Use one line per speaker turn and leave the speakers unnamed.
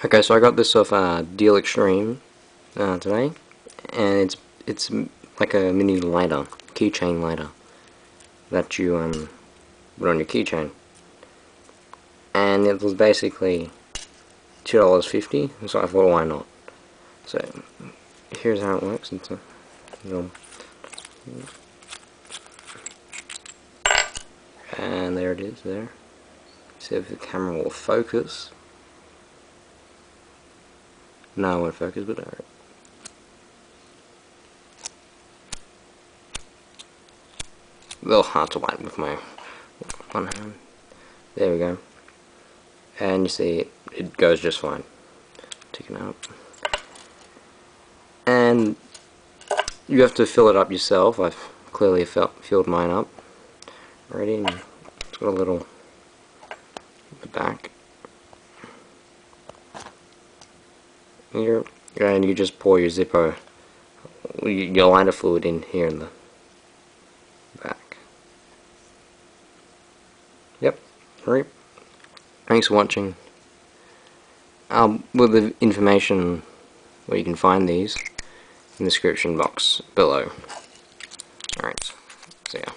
Okay, so I got this off Deal Extreme today, and it's like a mini lighter, keychain lighter that you put on your keychain, and it was basically $2.50. So I thought, why not? So here's how it works. It's a, and there it is. There. See if the camera will focus. No, it won't focus, but alright. A little hard to light with my one hand. There we go. And you see it goes just fine. Take it out. And you have to fill it up yourself. I've clearly filled mine up already. And it's got a little at the back. Here, and you just pour your Zippo, your lighter fluid in here in the back. Yep, alright. Thanks for watching. With the information where you can find these in the description box below. Alright, see ya.